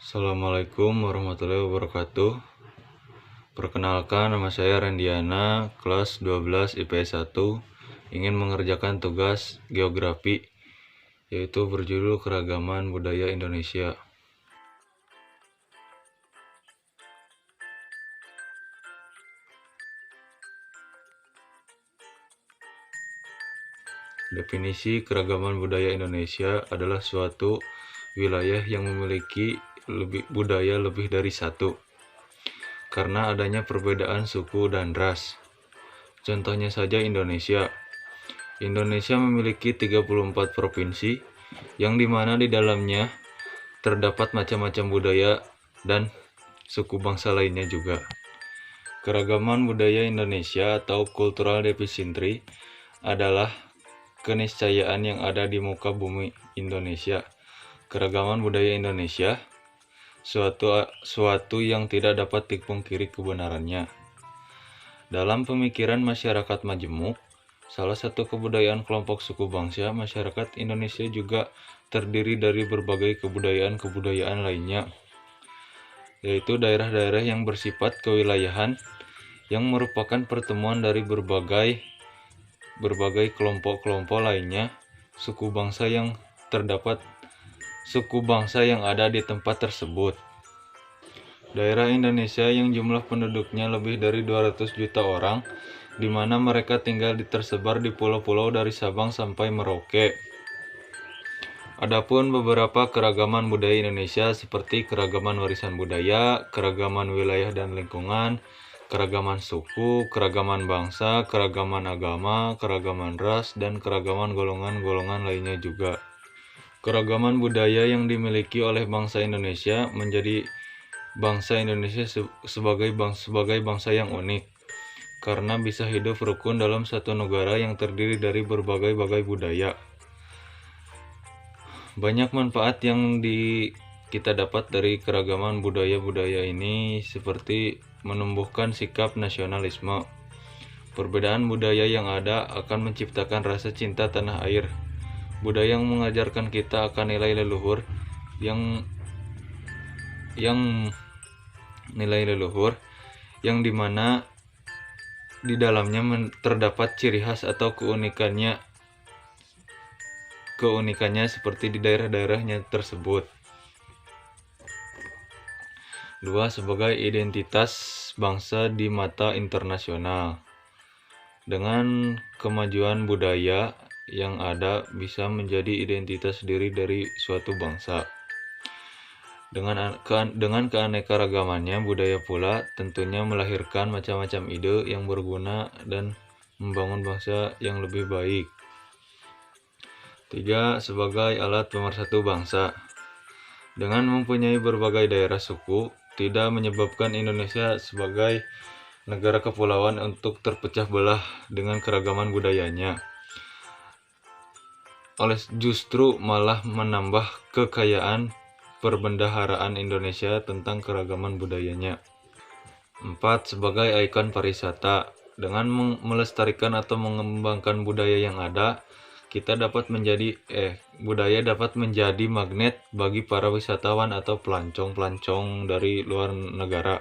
Assalamualaikum warahmatullahi wabarakatuh. Perkenalkan, nama saya Rendiana, kelas 12 IPS 1, ingin mengerjakan tugas geografi, yaitu berjudul Keragaman Budaya Indonesia. Definisi keragaman budaya Indonesia adalah suatu wilayah yang memiliki budaya lebih dari satu, karena adanya perbedaan suku dan ras. Contohnya saja Indonesia. Indonesia memiliki 34 provinsi, yang dimana di dalamnya terdapat macam-macam budaya dan suku bangsa lainnya juga. Keragaman budaya Indonesia atau cultural diversity adalah keniscayaan yang ada di muka bumi Indonesia. Keragaman budaya Indonesia suatu yang tidak dapat dipungkiri kebenarannya. Dalam pemikiran masyarakat majemuk, salah satu kebudayaan kelompok suku bangsa masyarakat Indonesia juga terdiri dari berbagai kebudayaan lainnya, yaitu daerah-daerah yang bersifat kewilayahan yang merupakan pertemuan dari berbagai kelompok-kelompok lainnya, suku bangsa yang ada di tempat tersebut. Daerah Indonesia yang jumlah penduduknya lebih dari 200 juta orang, di mana mereka tinggal tersebar di pulau-pulau dari Sabang sampai Merauke. Adapun beberapa keragaman budaya Indonesia seperti keragaman warisan budaya, keragaman wilayah dan lingkungan, keragaman suku, keragaman bangsa, keragaman agama, keragaman ras, dan keragaman golongan-golongan lainnya juga. Keragaman budaya yang dimiliki oleh bangsa Indonesia menjadi bangsa Indonesia sebagai bangsa yang unik, karena bisa hidup rukun dalam satu negara yang terdiri dari berbagai budaya. Banyak manfaat yang kita dapat dari keragaman budaya ini, seperti menumbuhkan sikap nasionalisme. Perbedaan budaya yang ada akan menciptakan rasa cinta tanah air. Budaya yang mengajarkan kita akan nilai leluhur yang dimana di dalamnya terdapat ciri khas atau keunikannya seperti di daerah-daerahnya tersebut. 2. Sebagai identitas bangsa di mata internasional. Dengan kemajuan budaya yang ada bisa menjadi identitas diri dari suatu bangsa. Dengan keanekaragamannya, budaya pula tentunya melahirkan macam-macam ide yang berguna dan membangun bangsa yang lebih baik. 3. Sebagai alat pemersatu bangsa. Dengan mempunyai berbagai daerah suku, tidak menyebabkan Indonesia sebagai negara kepulauan untuk terpecah belah dengan keragaman budayanya. Justru malah menambah kekayaan perbendaharaan Indonesia tentang keragaman budayanya. 4. Sebagai ikon pariwisata. Dengan melestarikan atau mengembangkan budaya yang ada, budaya dapat menjadi magnet bagi para wisatawan atau pelancong dari luar negara.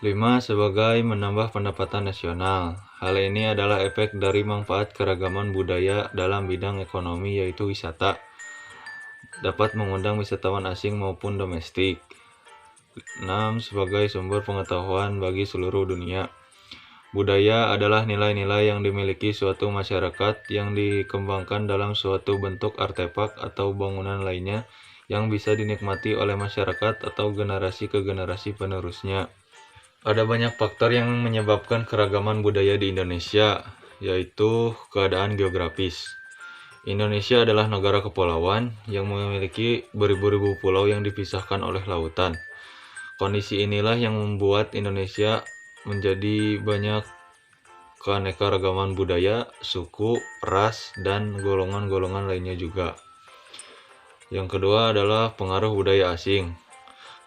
5. Sebagai menambah pendapatan nasional. Hal ini adalah efek dari manfaat keragaman budaya dalam bidang ekonomi, yaitu wisata. Dapat mengundang wisatawan asing maupun domestik. 6. Sebagai sumber pengetahuan bagi seluruh dunia. Budaya adalah nilai-nilai yang dimiliki suatu masyarakat yang dikembangkan dalam suatu bentuk artefak atau bangunan lainnya yang bisa dinikmati oleh masyarakat atau generasi ke generasi penerusnya. Ada banyak faktor yang menyebabkan keragaman budaya di Indonesia, yaitu keadaan geografis. Indonesia adalah negara kepulauan yang memiliki beribu-ribu pulau yang dipisahkan oleh lautan. Kondisi inilah yang membuat Indonesia menjadi banyak keanekaragaman budaya, suku, ras, dan golongan-golongan lainnya juga. Yang kedua adalah pengaruh budaya asing.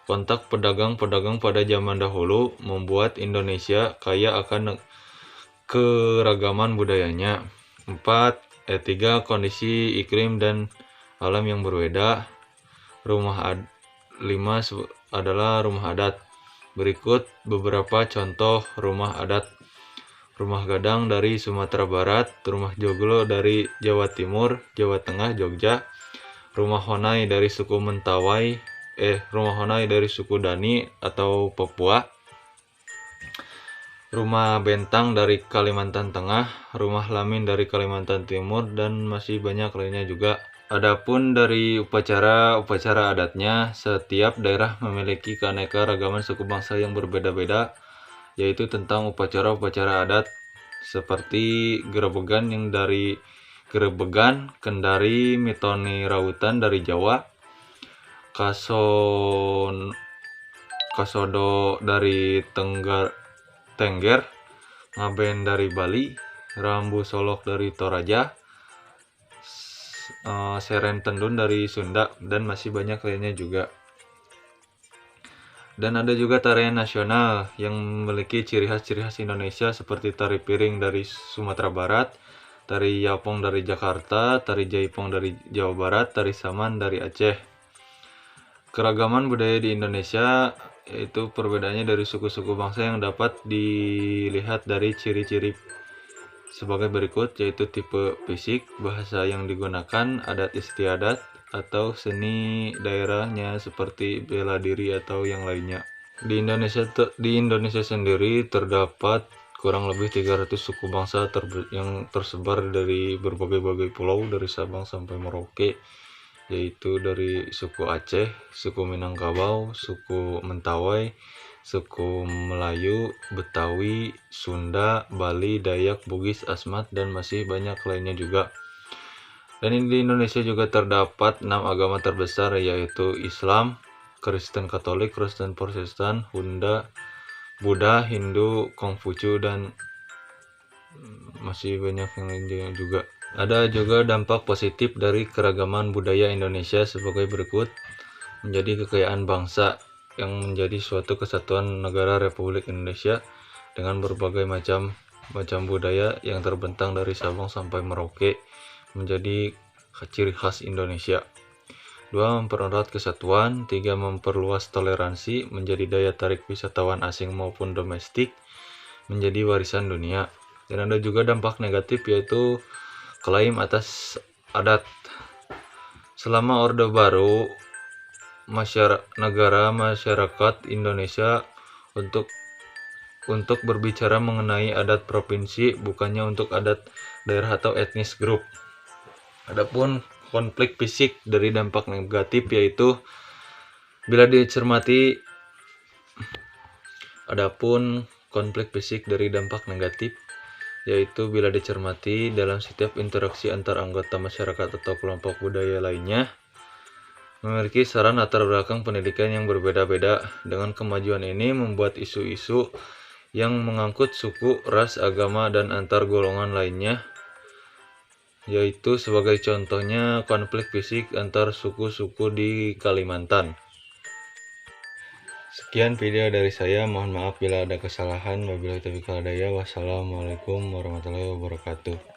Kontak pedagang-pedagang pada zaman dahulu membuat Indonesia kaya akan keragaman budayanya. 3. Kondisi iklim dan alam yang berbeda. 5 adalah rumah adat. Berikut beberapa contoh rumah adat. Rumah Gadang dari Sumatera Barat, rumah Joglo dari Jawa Timur, Jawa Tengah, Jogja, rumah Honai dari suku Mentawai, rumah Honai dari suku Dani atau Papua, rumah Bentang dari Kalimantan Tengah, rumah Lamin dari Kalimantan Timur, dan masih banyak lainnya juga. Adapun dari upacara adatnya, setiap daerah memiliki keanekaragaman suku bangsa yang berbeda-beda, yaitu tentang upacara-upacara adat seperti gerebegan yang dari Gerebegan, Kendari, Mitoni Rautan dari Jawa, Kasodo dari Tengger, Ngaben dari Bali, Rambu Solok dari Toraja, Seren Tendun dari Sunda, dan masih banyak lainnya juga. Dan ada juga tarian nasional yang memiliki ciri khas Indonesia seperti tari piring dari Sumatera Barat, tari Yapong dari Jakarta, tari Jaipong dari Jawa Barat, tari Saman dari Aceh. Keragaman budaya di Indonesia yaitu perbedaannya dari suku-suku bangsa yang dapat dilihat dari ciri-ciri sebagai berikut, yaitu tipe fisik, bahasa yang digunakan, adat istiadat, atau seni daerahnya seperti bela diri atau yang lainnya. Di Indonesia sendiri terdapat kurang lebih 300 suku bangsa yang tersebar dari berbagai pulau dari Sabang sampai Merauke, yaitu dari suku Aceh, suku Minangkabau, suku Mentawai, suku Melayu, Betawi, Sunda, Bali, Dayak, Bugis, Asmat, dan masih banyak lainnya juga. Dan di Indonesia juga terdapat 6 agama terbesar, yaitu Islam, Kristen Katolik, Kristen Protestan, Buddha, Hindu, Konghucu, dan masih banyak yang lainnya juga. Ada juga dampak positif dari keragaman budaya Indonesia sebagai berikut: menjadi kekayaan bangsa yang menjadi suatu kesatuan negara Republik Indonesia dengan berbagai macam budaya yang terbentang dari Sabang sampai Merauke menjadi ciri khas Indonesia. 2. Mempererat kesatuan. 3. Memperluas toleransi menjadi daya tarik wisatawan asing maupun domestik menjadi warisan dunia. Dan ada juga dampak negatif, yaitu klaim atas adat. Selama Orde Baru, masyarakat Indonesia untuk berbicara mengenai adat provinsi, bukannya untuk adat daerah atau etnis grup. Adapun konflik fisik dari dampak negatif, yaitu bila dicermati dalam setiap interaksi antar anggota masyarakat atau kelompok budaya lainnya, memiliki saran latar belakang pendidikan yang berbeda-beda. Dengan kemajuan ini membuat isu-isu yang mengangkut suku, ras, agama, dan antar golongan lainnya, yaitu sebagai contohnya konflik fisik antar suku-suku di Kalimantan. Sekian video dari saya, mohon maaf bila ada kesalahan. Wabillahi taufiq wal hidayah. Wassalamualaikum warahmatullahi wabarakatuh.